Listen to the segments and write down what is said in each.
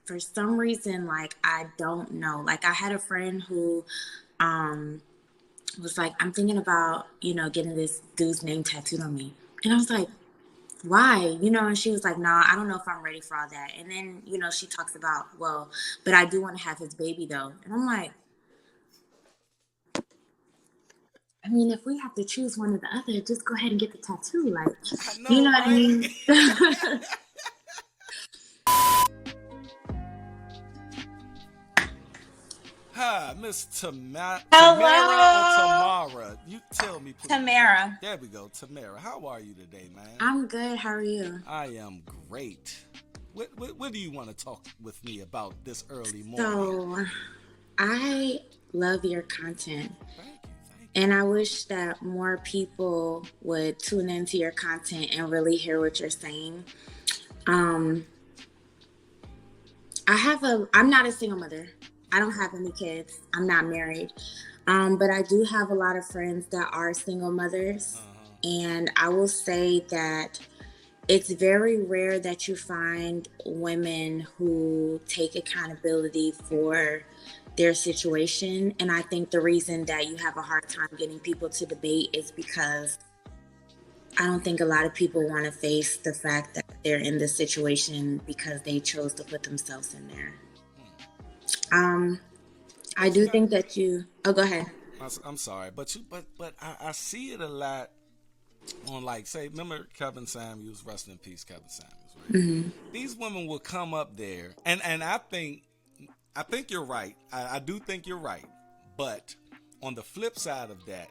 for some reason, like, I don't know. Like, I had a friend who um was like, I'm thinking about, getting this dude's name tattooed on me. And I was like, why? And she was like, nah, I don't know if I'm ready for all that. And then, she talks about, well, but I do want to have his baby though. And I'm like, I mean, if we have to choose one or the other, just go ahead and get the tattoo. Like, I you know, know what I right? mean? Hi, Miss Tamara or Hello, Tamara? You tell me, please. Tamara. There we go, Tamara. How are you today, man? I'm good. How are you? I am great. What do you want to talk with me about this early morning? So, I love your content. Thank you, thank you. And I wish that more people would tune into your content and really hear what you're saying. Um, I'm not a single mother. I don't have any kids. I'm not married. But I do have a lot of friends that are single mothers. Uh-huh. And I will say that it's very rare that you find women who take accountability for their situation. And I think the reason that you have a hard time getting people to debate is because I don't think a lot of people want to face the fact that they're in this situation because they chose to put themselves in there. Um, I But you do got. think that go ahead. I'm sorry, but I see it a lot on, like, say, remember Kevin Samuels, rest in peace, Kevin Samuels, right? Mm-hmm. These women will come up there, and I think you're right. I do think you're right, but on the flip side of that,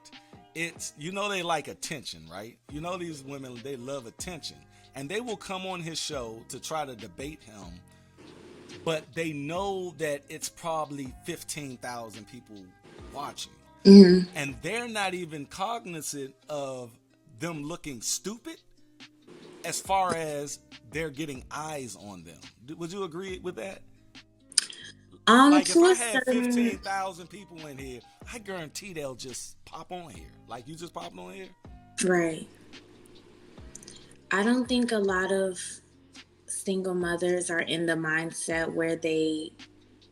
it's, they like attention, right? These women, they love attention, and they will come on his show to try to debate him, but they know that it's probably 15,000 people watching, Mm-hmm. and they're not even cognizant of them looking stupid as far as they're getting eyes on them. Would you agree with that? Like, if To I a had certain 15,000 people in here, I guarantee they'll just pop on here. Like, you just popping on here? right. I don't think a lot of single mothers are in the mindset where they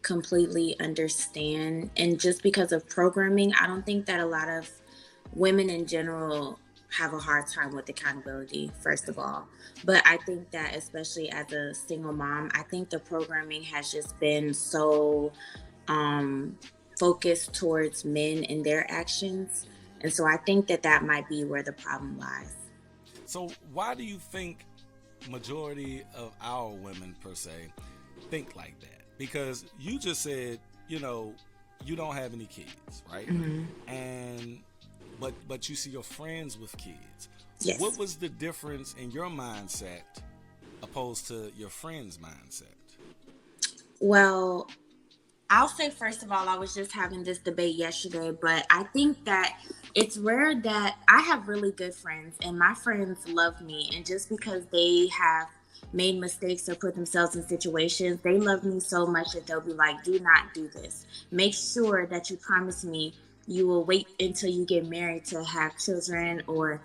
completely understand. And just because of programming, I don't think that a lot of women in general have a hard time with accountability, first of all. But I think that, especially as a single mom, I think the programming has just been so um, focused towards men and their actions. And so I think that that might be where the problem lies. So why do you think majority of our women, per se, think like that? Because you just said, you don't have any kids, right? Mm-hmm. And but you see your friends with kids. What Yes. was the difference in your mindset opposed to your friend's mindset? Well, I'll say, first of all, I was just having this debate yesterday, but I think that it's rare that I have really good friends and my friends love me. And just because they have made mistakes or put themselves in situations, they love me so much that they'll be like, do not do this. Make sure that you promise me you will wait until you get married to have children, or,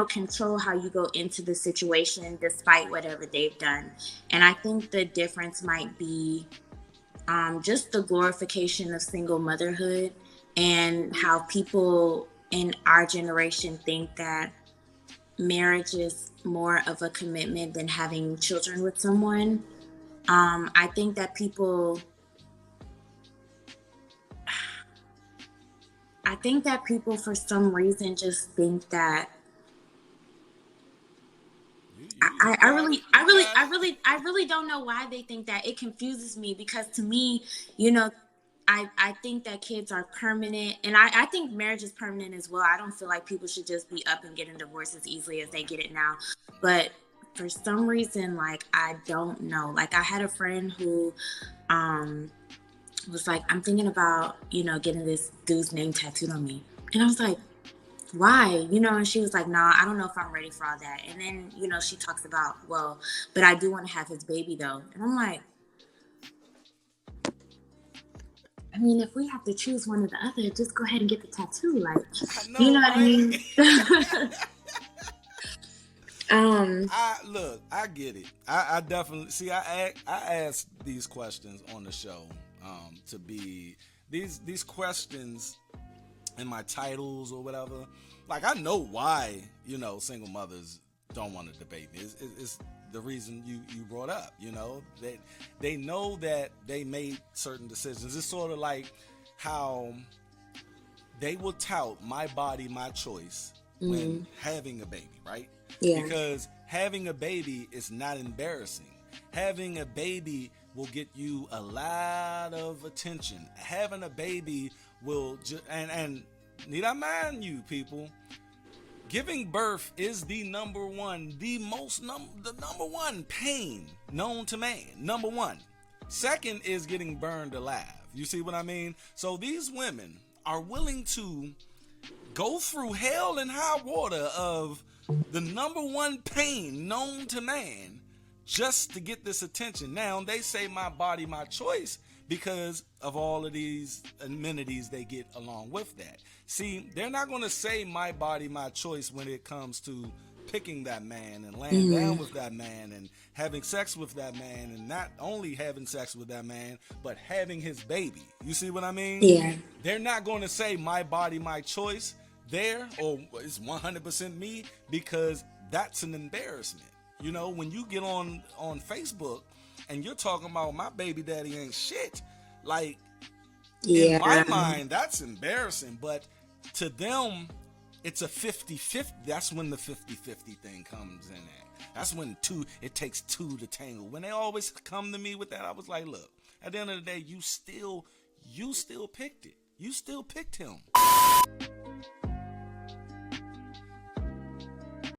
control how you go into the situation despite whatever they've done. And I think the difference might be just the glorification of single motherhood and how people in our generation think that marriage is more of a commitment than having children with someone. I think that people for some reason just think that You got it. You got it. I really don't know why they think that. It confuses me because, to me, you know, I think that kids are permanent, and I think marriage is permanent as well. I don't feel like people should just be up and getting divorced as easily as they get it now. But for some reason, like, I don't know. Like, I had a friend who um was like, I'm thinking about, getting this dude's name tattooed on me. And I was like, why? And she was like, nah, I don't know if I'm ready for all that. And then, she talks about, well, but I do want to have his baby though. And I'm like, I mean, if we have to choose one or the other, just go ahead and get the tattoo. Like, I you know know, what I right? mean? Um, I look, I get it. I definitely see. I ask these questions on the show to be these questions in my titles or whatever. Like I know why single mothers don't want to debate me. It's the reason you brought up. They know that they made certain decisions. It's sort of like how they will tout my body, my choice when mm, having a baby, right? yeah. Because having a baby is not embarrassing. Having a baby will get you a lot of attention. Having a baby will and need I mind you people, giving birth is the number one, the number one pain known to man. Number one. Second is getting burned alive. You see what I mean? So these women are willing to go through hell and high water of the number one pain known to man just to get this attention. Now they say my body, my choice because of all of these amenities they get along with that. See, they're not going to say my body, my choice when it comes to picking that man and laying down Mm, with that man and having sex with that man, and not only having sex with that man but having his baby. You see what I mean? yeah. They're not going to say my body, my choice there, or it's 100% me, because that's an embarrassment. When you get on Facebook and you're talking about my baby daddy ain't shit, like in my Yeah. mind that's embarrassing, but to them it's a 50-50. That's when the 50-50 thing comes in at. That's when it takes two to tangle. When they always come to me with that, I was like, look, at the end of the day, you still picked it. You still picked him.